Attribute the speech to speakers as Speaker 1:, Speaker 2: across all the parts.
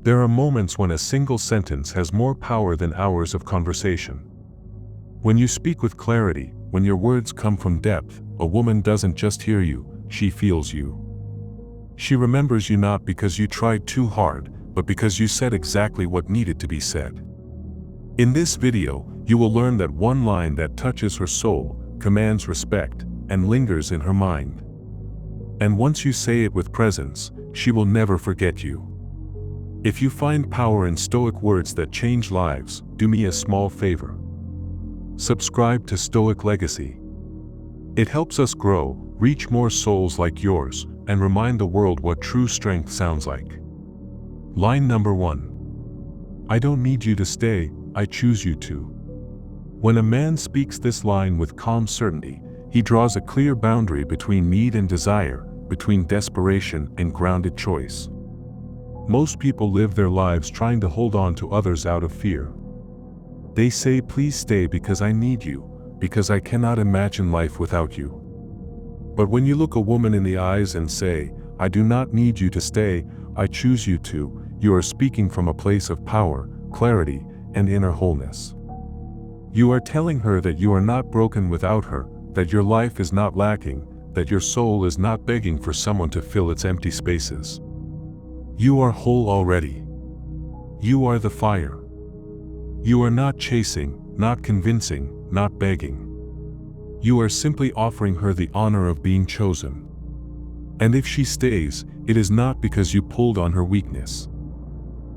Speaker 1: There are moments when a single sentence has more power than hours of conversation. When you speak with clarity, when your words come from depth, a woman doesn't just hear you, she feels you. She remembers you not because you tried too hard, but because you said exactly what needed to be said. In this video, you will learn that one line that touches her soul, commands respect, and lingers in her mind. And once you say it with presence, she will never forget you. If you find power in Stoic words that change lives, do me a small favor. Subscribe to StoicLegacy. It helps us grow, reach more souls like yours, and remind the world what true strength sounds like. Line number 1. I don't need you to stay, I choose you to. When a man speaks this line with calm certainty, he draws a clear boundary between need and desire, between desperation and grounded choice. Most people live their lives trying to hold on to others out of fear. They say, please stay because I need you, because I cannot imagine life without you. But when you look a woman in the eyes and say, I do not need you to stay, I choose you to, you are speaking from a place of power, clarity, and inner wholeness. You are telling her that you are not broken without her, that your life is not lacking, that your soul is not begging for someone to fill its empty spaces. You are whole already. You are the fire. You are not chasing, not convincing, not begging. You are simply offering her the honor of being chosen. And if she stays, it is not because you pulled on her weakness.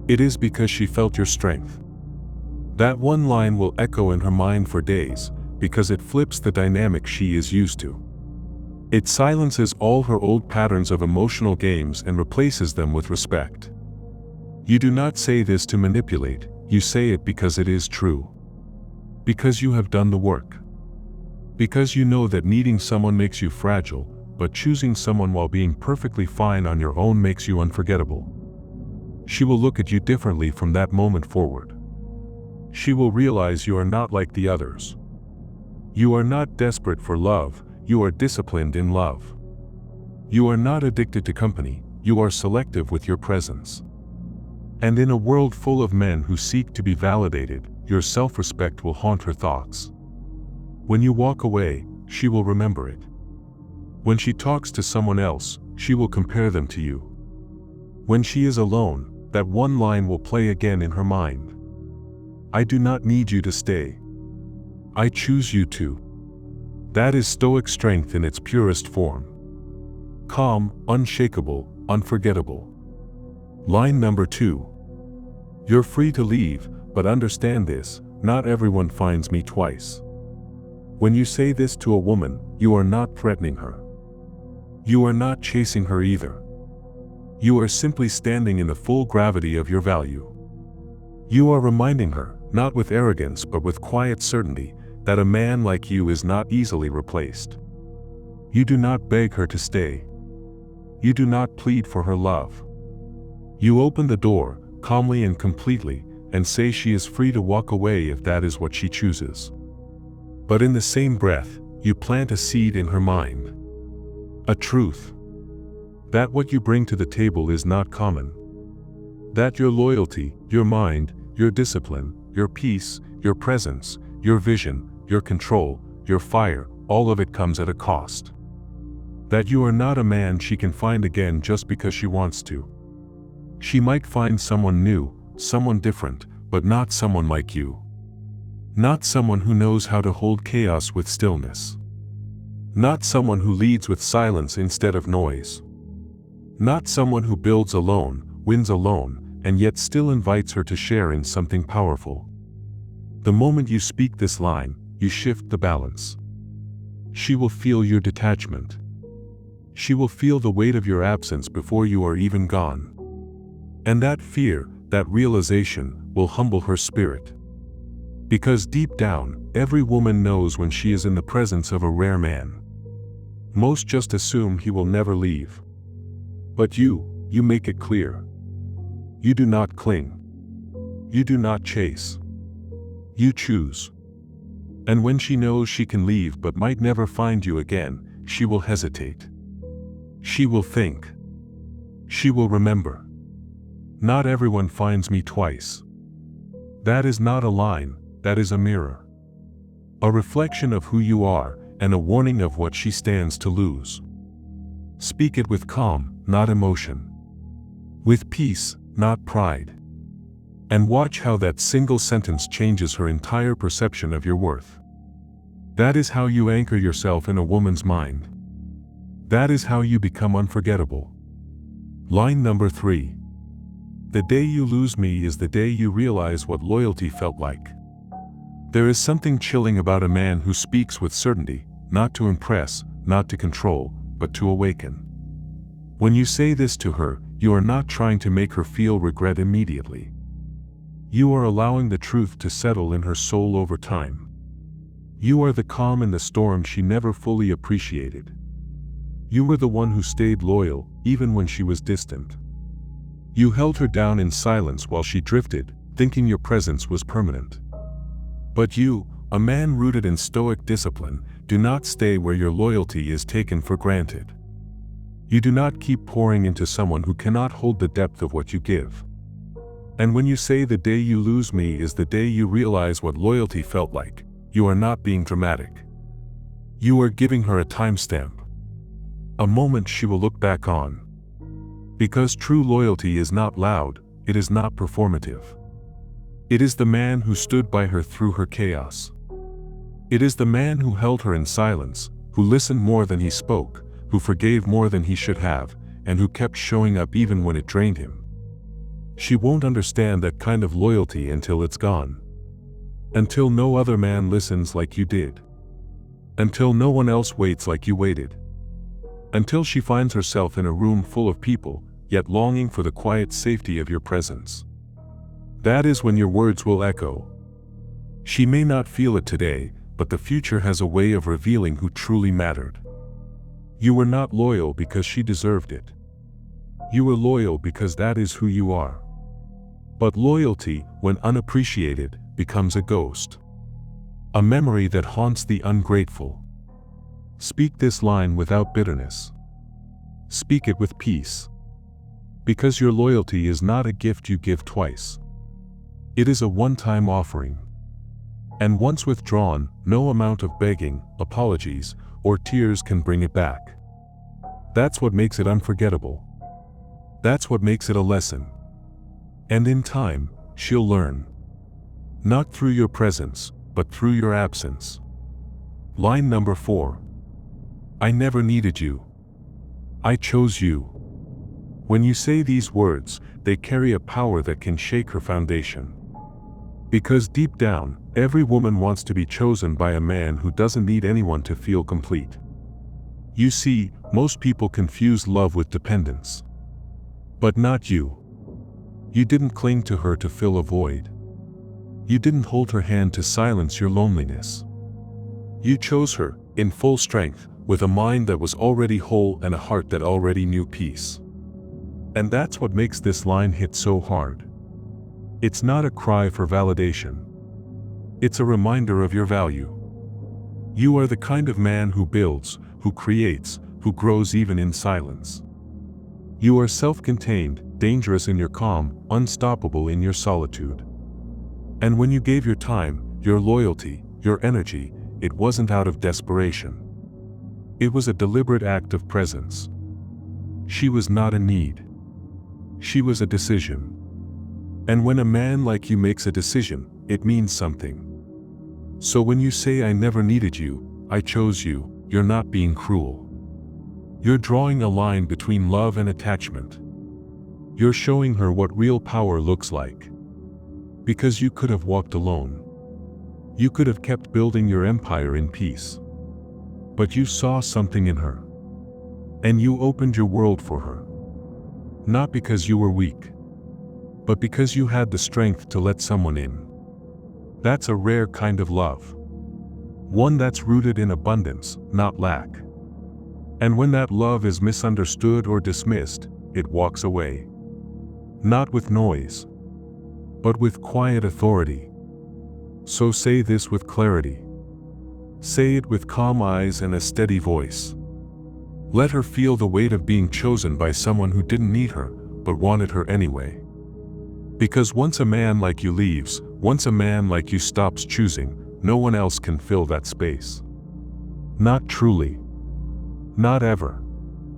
Speaker 1: It is because she felt your strength. That one line will echo in her mind for days, because it flips the dynamic she is used to. It silences all her old patterns of emotional games and replaces them with respect. You do not say this to manipulate, you say it because it is true. Because you have done the work. Because you know that needing someone makes you fragile, but choosing someone while being perfectly fine on your own makes you unforgettable. She will look at you differently from that moment forward. She will realize you are not like the others. You are not desperate for love, you are disciplined in love. You are not addicted to company, you are selective with your presence. And in a world full of men who seek to be validated, your self-respect will haunt her thoughts. When you walk away, she will remember it. When she talks to someone else, she will compare them to you. When she is alone, that one line will play again in her mind. I do not need you to stay. I choose you to. That is Stoic strength in its purest form. Calm, unshakable, unforgettable. Line number 2. You're free to leave, but understand this, not everyone finds me twice. When you say this to a woman, you are not threatening her. You are not chasing her either. You are simply standing in the full gravity of your value. You are reminding her, not with arrogance but with quiet certainty, that a man like you is not easily replaced. You do not beg her to stay. You do not plead for her love. You open the door, calmly and completely, and say she is free to walk away if that is what she chooses. But in the same breath, you plant a seed in her mind. A truth. That what you bring to the table is not common. That your loyalty, your mind, your discipline, your peace, your presence, your vision, your control, your fire, all of it comes at a cost. That you are not a man she can find again just because she wants to. She might find someone new, someone different, but not someone like you. Not someone who knows how to hold chaos with stillness. Not someone who leads with silence instead of noise. Not someone who builds alone, wins alone, and yet still invites her to share in something powerful. The moment you speak this line, you shift the balance. She will feel your detachment. She will feel the weight of your absence before you are even gone. And that fear, that realization, will humble her spirit. Because deep down, every woman knows when she is in the presence of a rare man. Most just assume he will never leave. But you make it clear. You do not cling. You do not chase. You choose. And when she knows she can leave but might never find you again, she will hesitate. She will think. She will remember. Not everyone finds me twice. That is not a line, that is a mirror. A reflection of who you are, and a warning of what she stands to lose. Speak it with calm, not emotion. With peace, not pride. And watch how that single sentence changes her entire perception of your worth. That is how you anchor yourself in a woman's mind. That is how you become unforgettable. Line number 3. The day you lose me is the day you realize what loyalty felt like. There is something chilling about a man who speaks with certainty, not to impress, not to control, but to awaken. When you say this to her, you are not trying to make her feel regret immediately. You are allowing the truth to settle in her soul over time. You are the calm in the storm she never fully appreciated. You were the one who stayed loyal, even when she was distant. You held her down in silence while she drifted, thinking your presence was permanent. But you, a man rooted in Stoic discipline, do not stay where your loyalty is taken for granted. You do not keep pouring into someone who cannot hold the depth of what you give. And when you say the day you lose me is the day you realize what loyalty felt like, you are not being dramatic. You are giving her a timestamp. A moment she will look back on. Because true loyalty is not loud, it is not performative. It is the man who stood by her through her chaos. It is the man who held her in silence, who listened more than he spoke, who forgave more than he should have, and who kept showing up even when it drained him. She won't understand that kind of loyalty until it's gone. Until no other man listens like you did. Until no one else waits like you waited. Until she finds herself in a room full of people, yet longing for the quiet safety of your presence. That is when your words will echo. She may not feel it today, but the future has a way of revealing who truly mattered. You were not loyal because she deserved it. You were loyal because that is who you are. But loyalty, when unappreciated, becomes a ghost. A memory that haunts the ungrateful. Speak this line without bitterness. Speak it with peace. Because your loyalty is not a gift you give twice. It is a one-time offering. And once withdrawn, no amount of begging, apologies, or tears can bring it back. That's what makes it unforgettable. That's what makes it a lesson. And in time, she'll learn. Not through your presence, but through your absence. Line number 4. I never needed you. I chose you. When you say these words, they carry a power that can shake her foundation. Because deep down, every woman wants to be chosen by a man who doesn't need anyone to feel complete. You see, most people confuse love with dependence. But not you. You didn't cling to her to fill a void. You didn't hold her hand to silence your loneliness. You chose her, in full strength, with a mind that was already whole and a heart that already knew peace. And that's what makes this line hit so hard. It's not a cry for validation. It's a reminder of your value. You are the kind of man who builds, who creates, who grows even in silence. You are self-contained, dangerous in your calm, unstoppable in your solitude. And when you gave your time, your loyalty, your energy, it wasn't out of desperation. It was a deliberate act of presence. She was not a need. She was a decision. And when a man like you makes a decision, it means something. So when you say I never needed you, I chose you, you're not being cruel. You're drawing a line between love and attachment. You're showing her what real power looks like. Because you could have walked alone. You could have kept building your empire in peace. But you saw something in her. And you opened your world for her. Not because you were weak, but because you had the strength to let someone in. That's a rare kind of love. One that's rooted in abundance, not lack. And when that love is misunderstood or dismissed, it walks away. Not with noise, but with quiet authority. So say this with clarity. Say it with calm eyes and a steady voice. Let her feel the weight of being chosen by someone who didn't need her, but wanted her anyway. Because once a man like you leaves, once a man like you stops choosing, no one else can fill that space. Not truly. Not ever.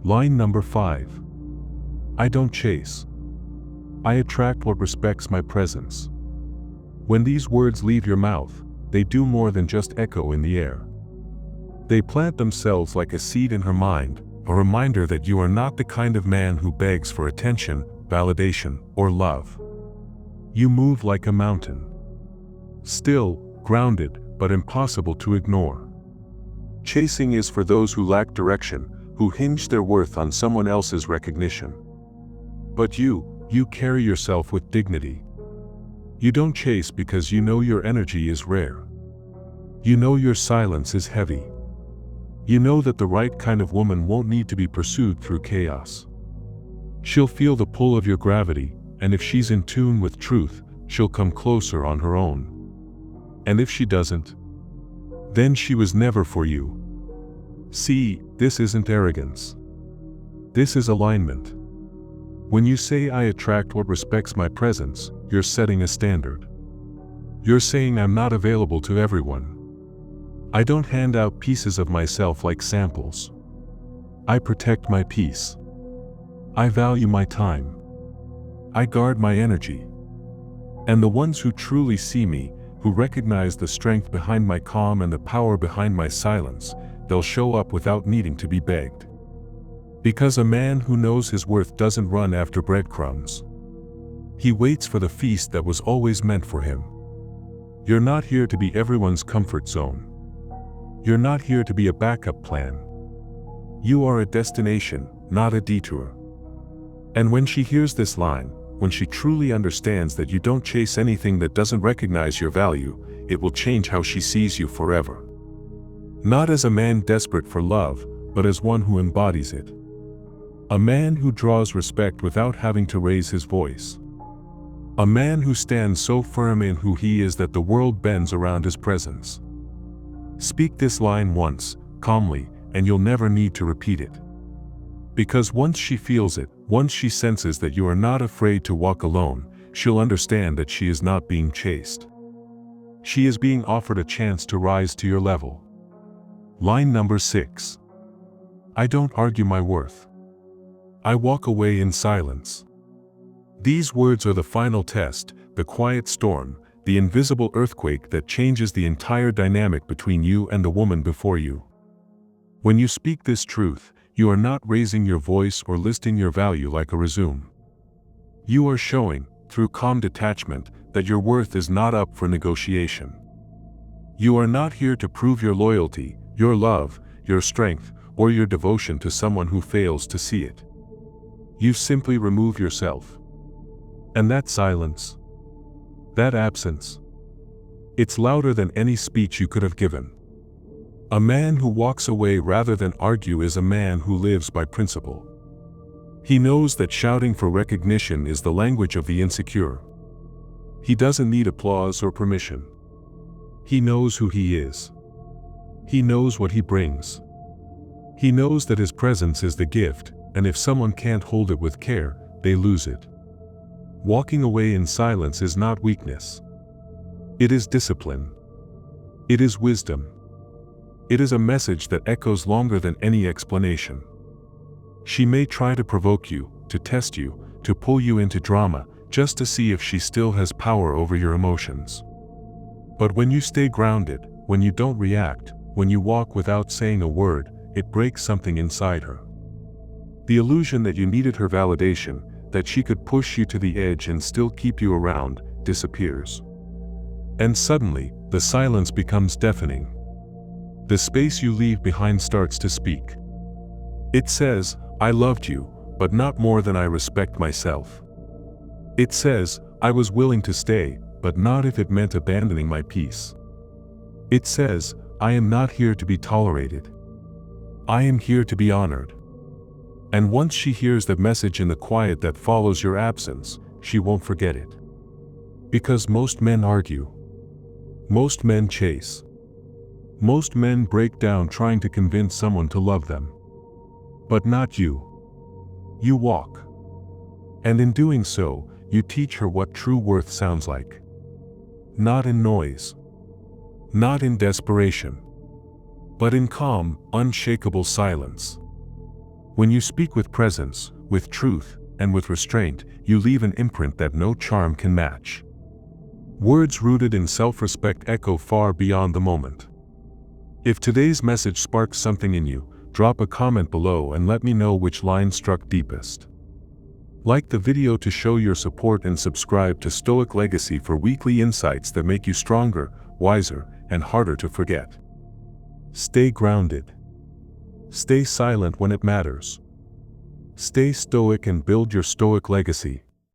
Speaker 1: Line number 5. I don't chase. I attract what respects my presence. When these words leave your mouth, they do more than just echo in the air. They plant themselves like a seed in her mind, a reminder that you are not the kind of man who begs for attention, validation, or love. You move like a mountain. Still, grounded, but impossible to ignore. Chasing is for those who lack direction, who hinge their worth on someone else's recognition. But you carry yourself with dignity. You don't chase because you know your energy is rare. You know your silence is heavy. You know that the right kind of woman won't need to be pursued through chaos. She'll feel the pull of your gravity, and if she's in tune with truth, she'll come closer on her own. And if she doesn't, then she was never for you. See, this isn't arrogance. This is alignment. When you say I attract what respects my presence, you're setting a standard. You're saying I'm not available to everyone. I don't hand out pieces of myself like samples. I protect my peace. I value my time. I guard my energy. And the ones who truly see me, who recognize the strength behind my calm and the power behind my silence, they'll show up without needing to be begged. Because a man who knows his worth doesn't run after breadcrumbs. He waits for the feast that was always meant for him. You're not here to be everyone's comfort zone. You're not here to be a backup plan. You are a destination, not a detour. And when she hears this line, when she truly understands that you don't chase anything that doesn't recognize your value, it will change how she sees you forever. Not as a man desperate for love, but as one who embodies it. A man who draws respect without having to raise his voice. A man who stands so firm in who he is that the world bends around his presence. Speak this line once, calmly, and you'll never need to repeat it. Because once she feels it, once she senses that you are not afraid to walk alone, she'll understand that she is not being chased. She is being offered a chance to rise to your level. Line number 6. I don't argue my worth. I walk away in silence. These words are the final test, the quiet storm, the invisible earthquake that changes the entire dynamic between you and the woman before you. When you speak this truth, you are not raising your voice or listing your value like a resume. You are showing, through calm detachment, that your worth is not up for negotiation. You are not here to prove your loyalty, your love, your strength, or your devotion to someone who fails to see it. You simply remove yourself. And that silence, that absence, it's louder than any speech you could have given. A man who walks away rather than argue is a man who lives by principle. He knows that shouting for recognition is the language of the insecure. He doesn't need applause or permission. He knows who he is. He knows what he brings. He knows that his presence is the gift, and if someone can't hold it with care, they lose it. Walking away in silence is not weakness. It is discipline. It is wisdom. It is a message that echoes longer than any explanation. She may try to provoke you, to test you, to pull you into drama, just to see if she still has power over your emotions. But when you stay grounded, when you don't react, when you walk without saying a word, it breaks something inside her. The illusion that you needed her validation, that she could push you to the edge and still keep you around, disappears. And suddenly, the silence becomes deafening. The space you leave behind starts to speak. It says, I loved you, but not more than I respect myself. It says, I was willing to stay, but not if it meant abandoning my peace. It says, I am not here to be tolerated. I am here to be honored. And once she hears the message in the quiet that follows your absence, she won't forget it. Because most men argue. Most men chase. Most men break down trying to convince someone to love them. But not you. You walk. And in doing so, you teach her what true worth sounds like. Not in noise. Not in desperation. But in calm, unshakable silence. When you speak with presence, with truth, and with restraint, you leave an imprint that no charm can match. Words rooted in self-respect echo far beyond the moment. If today's message sparks something in you, drop a comment below and let me know which line struck deepest. Like the video to show your support and subscribe to Stoic Legacy for weekly insights that make you stronger, wiser, and harder to forget. Stay grounded. Stay silent when it matters. Stay stoic and build your Stoic legacy.